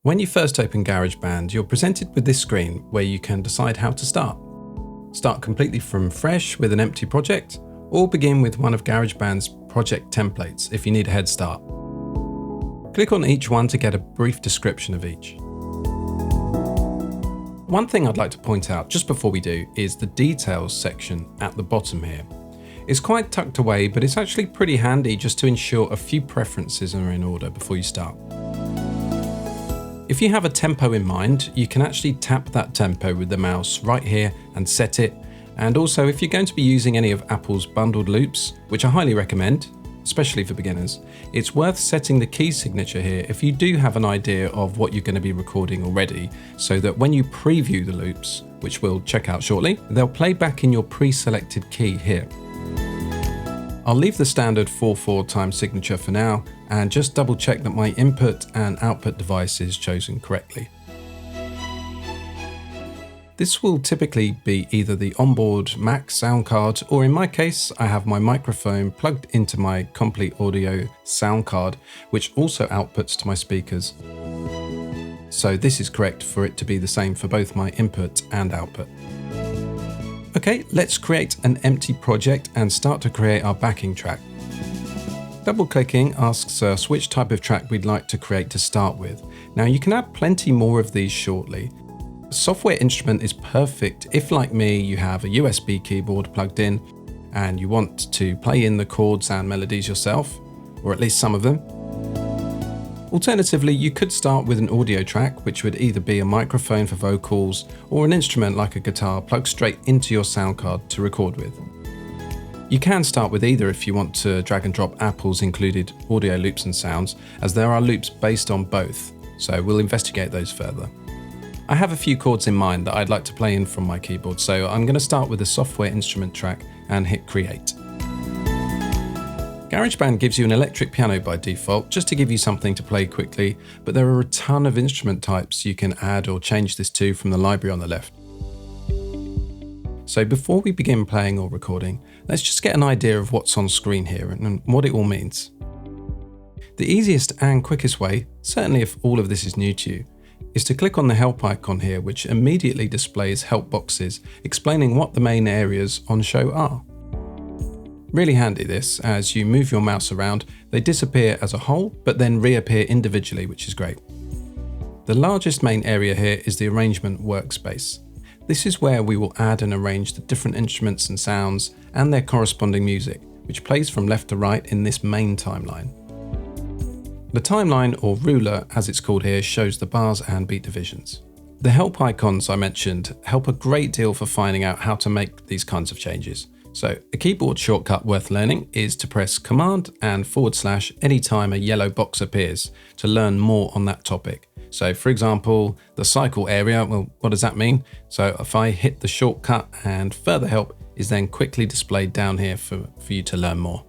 When you first open Garageband, you're presented with this screen where you can decide how to start. Start completely from fresh with an empty project, or begin with one of Garageband's project templates if you need a head start. Click on each one to get a brief description of each. One thing I'd like to point out just before we do is the details section at the bottom here. It's quite tucked away, but it's actually pretty handy just to ensure a few preferences are in order before you start. If you have a tempo in mind, you can actually tap that tempo with the mouse right here and set it. And also, if you're going to be using any of Apple's bundled loops, which I highly recommend, especially for beginners, it's worth setting the key signature here if you do have an idea of what you're going to be recording already, so that when you preview the loops, which we'll check out shortly, they'll play back in your pre-selected key here. I'll leave the standard 4/4 time signature for now and just double check that my input and output device is chosen correctly. This will typically be either the onboard Mac sound card, or in my case, I have my microphone plugged into my Complete Audio sound card, which also outputs to my speakers. So this is correct for it to be the same for both my input and output. Okay, let's create an empty project and start to create our backing track. Double-clicking asks us which type of track we'd like to create to start with. Now you can add plenty more of these shortly. A software instrument is perfect if, like me, you have a USB keyboard plugged in and you want to play in the chords and melodies yourself, or at least some of them. Alternatively, you could start with an audio track, which would either be a microphone for vocals or an instrument like a guitar plugged straight into your sound card to record with. You can start with either if you want to drag and drop Apple's included audio loops and sounds, as there are loops based on both, so we'll investigate those further. I have a few chords in mind that I'd like to play in from my keyboard, so I'm going to start with a software instrument track and hit create. Garageband gives you an electric piano by default, just to give you something to play quickly, but there are a ton of instrument types you can add or change this to from the library on the left. So before we begin playing or recording, let's just get an idea of what's on screen here and what it all means. The easiest and quickest way, certainly if all of this is new to you, is to click on the help icon here, which immediately displays help boxes explaining what the main areas on show are. Really handy this, as you move your mouse around, they disappear as a whole, but then reappear individually, which is great. The largest main area here is the arrangement workspace. This is where we will add and arrange the different instruments and sounds and their corresponding music, which plays from left to right in this main timeline. The timeline, or ruler as it's called here, shows the bars and beat divisions. The help icons I mentioned help a great deal for finding out how to make these kinds of changes. So a keyboard shortcut worth learning is to press Command and / anytime a yellow box appears to learn more on that topic. So for example, the cycle area, well, what does that mean? So if I hit the shortcut, and further help is then quickly displayed down here for you to learn more.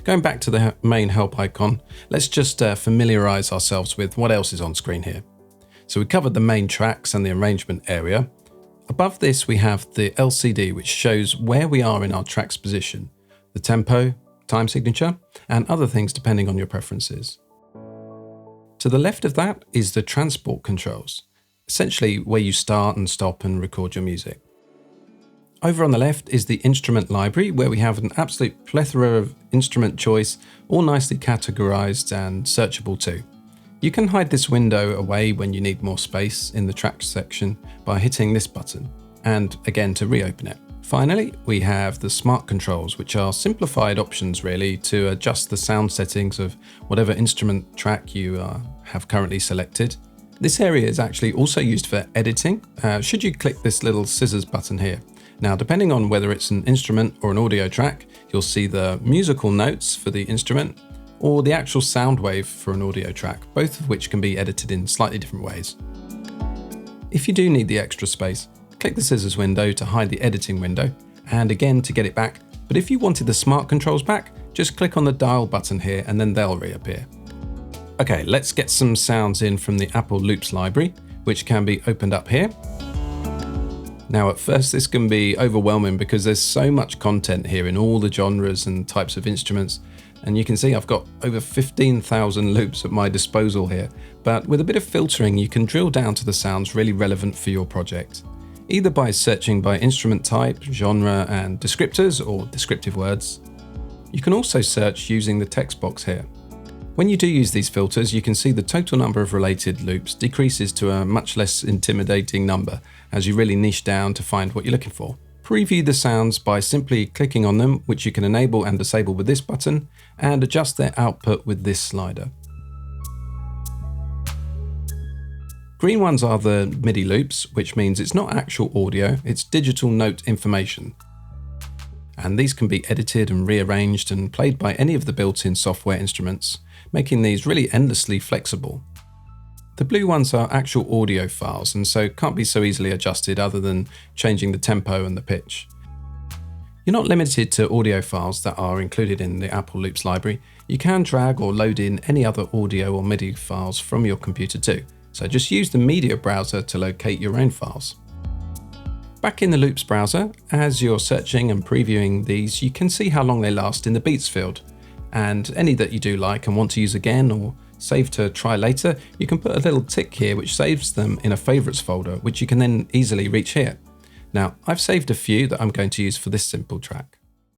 Going back to the main help icon, let's just familiarize ourselves with what else is on screen here. So we covered the main tracks and the arrangement area. Above this, we have the LCD, which shows where we are in our track's position, the tempo, time signature, and other things depending on your preferences. To the left of that is the transport controls, essentially where you start and stop and record your music. Over on the left is the instrument library, where we have an absolute plethora of instrument choice, all nicely categorized and searchable too. You can hide this window away when you need more space in the tracks section by hitting this button, and again to reopen it. Finally, we have the smart controls, which are simplified options really to adjust the sound settings of whatever instrument track you have currently selected. This area is actually also used for editing, should you click this little scissors button here. Now, depending on whether it's an instrument or an audio track, you'll see the musical notes for the instrument or the actual sound wave for an audio track, both of which can be edited in slightly different ways. If you do need the extra space, click the scissors window to hide the editing window, and again to get it back. But if you wanted the smart controls back, just click on the dial button here and then they'll reappear. Okay, let's get some sounds in from the Apple Loops library, which can be opened up here. Now at first this can be overwhelming because there's so much content here in all the genres and types of instruments, and you can see I've got over 15,000 loops at my disposal here, but with a bit of filtering you can drill down to the sounds really relevant for your project, either by searching by instrument type, genre and descriptors or descriptive words. You can also search using the text box here. When you do use these filters, you can see the total number of related loops decreases to a much less intimidating number as you really niche down to find what you're looking for. Preview the sounds by simply clicking on them, which you can enable and disable with this button, and adjust their output with this slider. Green ones are the Midi loops, which means it's not actual audio, it's digital note information. And these can be edited and rearranged and played by any of the built-in software instruments, making these really endlessly flexible. The blue ones are actual audio files and so can't be so easily adjusted other than changing the tempo and the pitch. You're not limited to audio files that are included in the Apple Loops library. You can drag or load in any other audio or MIDI files from your computer too, so just use the media browser to locate your own files. Back in the Loops browser, as you're searching and previewing these, you can see how long they last in the beats field, and any that you do like and want to use again or save to try later, you can put a little tick here which saves them in a favorites folder, which you can then easily reach here. Now, I've saved a few that I'm going to use for this simple track.